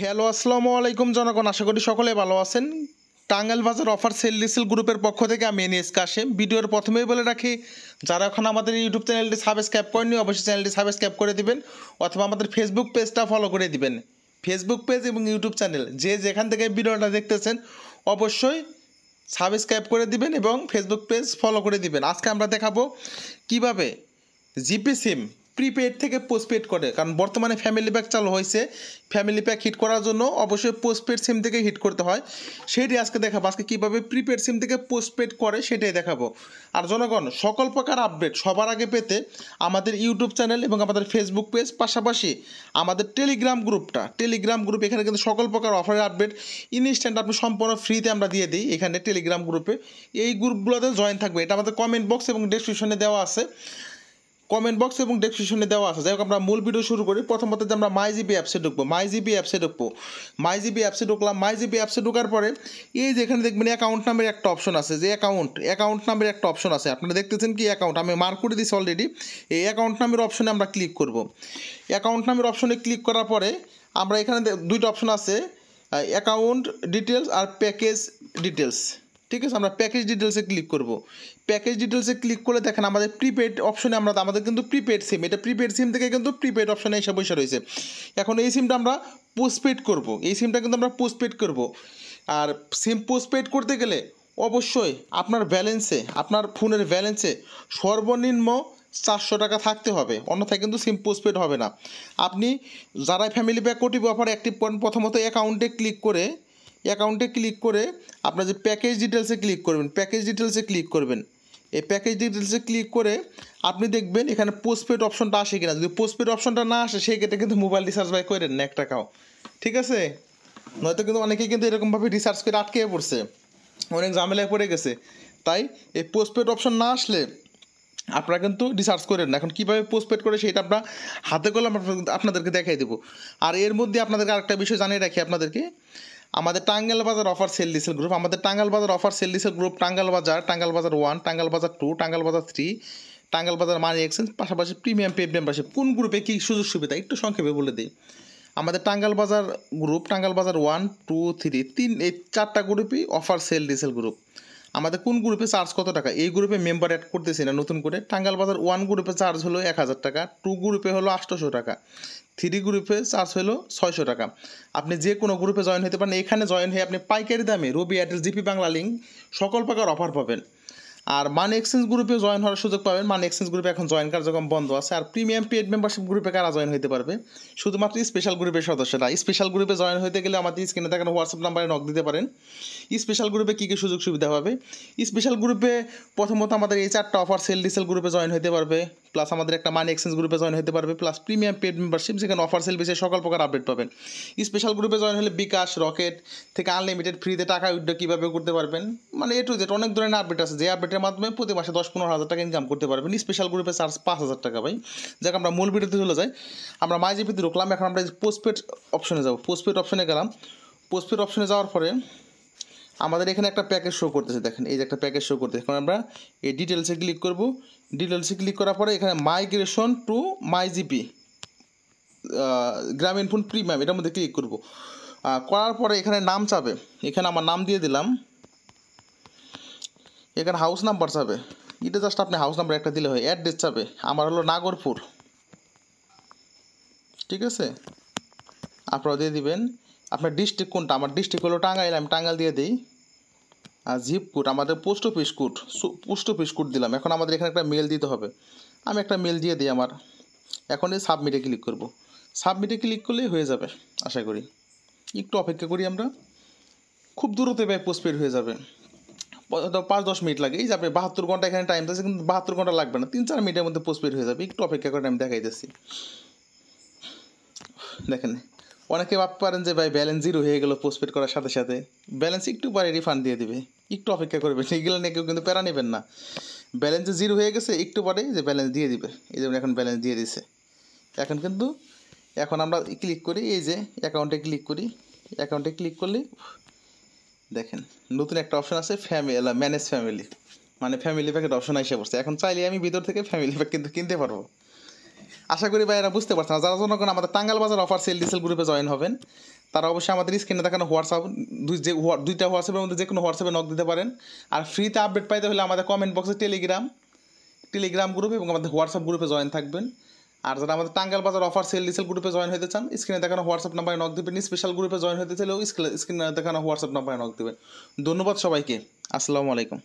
Hello, আসসালামু আলাইকুম জনগণ। আশা করি সকলে ভালো আছেন। টাঙ্গাইল বাজার অফার সেল ডিসেল গ্রুপের পক্ষ থেকে আমি এনএস কাশেম। ভিডিওর প্রথমেই বলে রাখি, যারা এখন আমাদের ইউটিউব চ্যানেলটি সাবস্ক্রাইব করেননি অবশ্যই চ্যানেলটি সাবস্ক্রাইব করে দিবেন, অথবা আমাদের ফেসবুক পেজটা ফলো করে দিবেন। ফেসবুক পেজ এবং ইউটিউব চ্যানেল যে যেখান থেকে ভিডিওটা দেখতেছেন অবশ্যই সাবস্ক্রাইব করে দিবেন এবং ফেসবুক পেজ ফলো করে দিবেন। আজকে আমরা দেখাবো কিভাবে জিপি সিম প্রিপেড থেকে পোস্টপেড করে, কারণ বর্তমানে ফ্যামিলি প্যাক চালু হয়েছে। ফ্যামিলি প্যাক হিট করার জন্য অবশ্যই পোস্টপেড সিম থেকে হিট করতে হয়, সেটি আজকে দেখাবো। আজকে কীভাবে প্রিপেড সিম থেকে পোস্টপেড করে সেটাই দেখাবো। আর জনগণ, সকল প্রকার আপডেট সবার আগে পেতে আমাদের ইউটিউব চ্যানেল এবং আমাদের ফেসবুক পেজ, পাশাপাশি আমাদের টেলিগ্রাম গ্রুপ, এখানে কিন্তু সকল প্রকার অফারের আপডেট ইনস্ট্যান্ট আপনি সম্পূর্ণ ফ্রিতে আমরা দিয়ে দিই এখানে টেলিগ্রাম গ্রুপে। এই গ্রুপগুলোতে জয়েন থাকবে, এটা আমাদের কমেন্ট বক্স এবং ডেসক্রিপশনে দেওয়া আছে। যাই হোক, আমরা মূল ভিডিও শুরু করি। প্রথমত যে আমরা মাইজিপি অ্যাপসে ঢুকবো। মাইজিপি অ্যাপসে ঢুকলাম। মাইজিপি অ্যাপসে ঢোকার পরে এই যে এখানে দেখবেন অ্যাকাউন্ট নামের একটা অপশন আছে, যে অ্যাকাউন্ট নামের একটা অপশন আছে। আপনারা দেখতেছেন কি অ্যাকাউন্ট, আমি মার্ক করে দিয়েছি অলরেডি। এই অ্যাকাউন্ট নামের অপশনে আমরা ক্লিক করব। অ্যাকাউন্ট নামের অপশনে ক্লিক করার পরে আমরা এখানে দুইটা অপশন আছে, অ্যাকাউন্ট ডিটেলস আর প্যাকেজ ডিটেলস। ঠিক আছে, আমরা প্যাকেজ ডিটেলসে ক্লিক করব। প্যাকেজ ডিটেলসে ক্লিক করে দেখেন আমাদের প্রিপেড অপশনে আমাদের কিন্তু প্রিপেড সিম, এটা প্রিপেড সিম থেকে কিন্তু প্রিপেড অপশনে এসে বসে রয়েছে। এখন এই সিমটা আমরা পোস্টপেড করব, আর সিম পোস্টপেড করতে গেলে অবশ্যই আপনার ফোনের ব্যালেন্সে সর্বনিম্ন 400 টাকা থাকতে হবে, অন্যথায় কিন্তু সিম পোস্টপেড হবে না। আপনি যারা family pack OTP offer active করেন, প্রথমত অ্যাকাউন্টে ক্লিক করে আপনার যে প্যাকেজ ডিটেলসে ক্লিক করবেন। এই প্যাকেজ ডিটেলসে ক্লিক করে আপনি দেখবেন এখানে পোস্টপেড অপশনটা আসে কিনা। যদি পোস্টপেড অপশনটা না আসে সেক্ষেত্রে কিন্তু মোবাইল রিচার্জ করেন না 1 টাকাও। ঠিক আছে, নয়তো কিন্তু অনেকেই কিন্তু এরকমভাবে রিচার্জ করে আটকে পড়ছে, অনেক ঝামেলায় পড়ে গেছে। তাই এই পোস্টপেড অপশন না আসলে আপনারা কিন্তু রিচার্জ করেন না। এখন কীভাবে পোস্টপেড করে সেটা আমরা হাতে কলম আপনাদেরকে দেখাই দেবো। আর এর মধ্যে আপনাদেরকে আরেকটা বিষয় জানিয়ে রাখি আপনাদেরকে, আমাদের টাঙ্গাইল বাজার অফার সেল ডিসেল গ্রুপ, টাঙ্গাইল বাজার 1, টাঙ্গাইল বাজার 2, টাঙ্গাইল বাজার 3, টাঙ্গাইল বাজার মানি এক্সচেঞ্জ, পাশাপাশি প্রিমিয়াম পেড মেম্বারশিপ, কোন গ্রুপে কী সুযোগ সুবিধা একটু সংক্ষেপে বলে দিই। আমাদের টাঙ্গাইল বাজার 1, 2, 3 এই 4টা গ্রুপই অফার সেল ডিসেল গ্রুপ। আমাদের কোন গ্রুপে চার্জ কত টাকা, এই গ্রুপে মেম্বার অ্যাড করতেছি না নতুন করে। টাঙ্গাইল বাজার 1 গ্রুপে চার্জ হলো 1000 টাকা, 2 গ্রুপে হলো 800 টাকা, 3 গ্রুপে চার্জ হলো 600 টাকা। আপনি যে কোনো গ্রুপে জয়েন হতে পারেন। এখানে জয়েন হয়ে আপনি পাইকারি দামে রবি এয়ারটেল জিপি বাংলা লিঙ্ক সকল প্রকার অফার পাবেন। আর মানি এক্সচেঞ্জ গ্রুপে জয়েন হওয়ার সুযোগ পাবেন। মানি এক্সচেঞ্জ গ্রুপে এখন জয়েন কার্যক্রম বন্ধ আছে। আর প্রিমিয়াম পেড মেম্বারশিপ গ্রুপে কারা জয়েন হতে পারবে, শুধুমাত্র স্পেশাল গ্রুপের সদস্যরা। স্পেশাল গ্রুপে জয়েন হতে গেলে আমাদের স্ক্রিনে থাকা হোয়াটসঅ্যাপ নাম্বারে নক দিতে পারেন। স্পেশাল গ্রুপে কী কী সুযোগ সুবিধা পাবে, স্পেশাল গ্রুপে প্রথমত আমাদের এই 4টা অফার সেল ডিসেল গ্রুপে জয়েন হতে পারবে, প্লাস আমাদের একটা মানি এক্সচেঞ্জ গ্রুপে জয়েন হতে পারবে, প্লাস প্রিমিয়াম পেড মেম্বারশিপ যেখানে অফার সেল বিষয়ে সকল প্রকার আপডেট পাবেন। স্পেশাল গ্রুপে জয়েন হলে বিকাশ রকেট থেকে আনলিমিটেড ফ্রিতে টাকা উইথড্র কীভাবে করতে পারবেন, মানে এ টু জেড অনেক ধরনের আপডেট আছে, যে আপডেটের মাধ্যমে প্রতি মাসে 10-15 হাজার টাকা ইনকাম করতে পারবেন। স্পেশাল গ্রুপে চার্জ 5000 টাকা ভাই। যাক, আমরা মূল ভিডিওতে চলে যাই। আমরা মাইজিপিতে ঢুকলাম, এখন আমরা পোস্টপেড অপশনে যাব। পোস্টপেড অপশনে গেলাম। পোস্টপেড অপশনে যাওয়ার পরে আমাদের এখানে একটা প্যাকেজ শো করতেছে, দেখেন এই যে একটা প্যাকেজ শো করতেছে। এখন আমরা এই ডিটেলসে ক্লিক করব। ডিটেলসে ক্লিক করার পরে এখানে মাইগ্রেশন টু মাইজিপি গ্রামীণ ফোন প্রিমিয়াম, এটার মধ্যে ক্লিক করব। করার পরে এখানে নাম চাবে, এখানে আমার নাম দিয়ে দিলাম। এখানে হাউস নাম্বার চাবে, এটা জাস্ট আপনি হাউস নাম্বার একটা দিলে হয়। অ্যাড্রেস চাবে, আমার হলো নাগরপুর। ঠিক আছে, আপনারা দিয়ে দিবেন। আপনার ডিস্ট্রিক্ট কোনটা, আমার ডিস্ট্রিক্ট হলো টাঙ্গাইল, আমি টাঙ্গাইল দিয়ে দিই। আর জিপ কোড আমাদের পোস্ট অফিস কোড দিলাম। এখন আমাদের এখানে একটা মেল দিতে হবে, আমি একটা মেল দিয়ে দিই আমার। এখন এই সাবমিটে ক্লিক করব। সাবমিটে ক্লিক করলেই হয়ে যাবে আশা করি। একটু অপেক্ষা করি আমরা, খুব দ্রুত ভাই পোস্টপেড হয়ে যাবে। 5-10 মিনিট লাগে। এই যে আপনি 72 ঘন্টা এখানে টাইম আছে, কিন্তু 72 ঘন্টা লাগবে না, 3-4 মিনিটের মধ্যে পোস্টপেড হয়ে যাবে। একটু অপেক্ষা করে আমি দেখাইতেছি। দেখেন, অনেকে ভাবতে পারেন যে ভাই ব্যালেন্স জিরো হয়ে গেল পোস্টপেড করার সাথে সাথে, ব্যালেন্স একটু পরে রিফান্ড দিয়ে দিবে, একটু অপেক্ষা করবেন। এগুলো নিয়ে কেউ কিন্তু প্যারা নেবেন না। ব্যালেন্স জিরো হয়ে গেছে, একটু পরে যে ব্যালেন্স দিয়ে দিবে। এই যেমন এখন ব্যালেন্স দিয়ে দিছে। এখন আমরা ক্লিক করি, এই যে অ্যাকাউন্টে ক্লিক করি। অ্যাকাউন্টে ক্লিক করলে দেখেন নতুন একটা অপশন আছে, ম্যানেজ ফ্যামিলি, মানে ফ্যামিলি প্যাকের অপশন এসে পড়ছে। এখন চাইলে আমি ভিতর থেকে ফ্যামিলি প্যাক কিন্তু কিনতে পারবো। আশা করি ভাইয়েরা বুঝতে পারছেন। যারা জনগণ আমাদের টাঙ্গাইল বাজার অফার সেল ডিসেল গ্রুপে জয়েন হবেন, তারা অবশ্যই আমাদের স্ক্রিনে দেখানো হোয়াটসঅ্যাপ দুইটা হোয়াটসঅ্যাপের মধ্যে যে কোনো হোয়াটসঅ্যাপে নক দিতে পারেন। আর ফ্রিতে আপডেট পাইতে হলে আমাদের কমেন্ট বক্সে টেলিগ্রাম গ্রুপ এবং আমাদের হোয়াটসঅ্যাপ গ্রুপে জয়েন থাকবেন। আর যারা আমাদের টাঙ্গাইল বাজার অফার সেল ডিসেল গ্রুপে জয়েন হতে চান, স্ক্রিনে দেখানো হোয়াটসঅ্যাপ নাম্বারে নক দেবেন। স্পেশাল গ্রুপে জয়েন হতে চাইলেও স্ক্রিনে দেখানো হোয়াটসঅ্যাপ নাম্বারে নক দেবেন। ধন্যবাদ সবাইকে। আসসালামু আলাইকুম।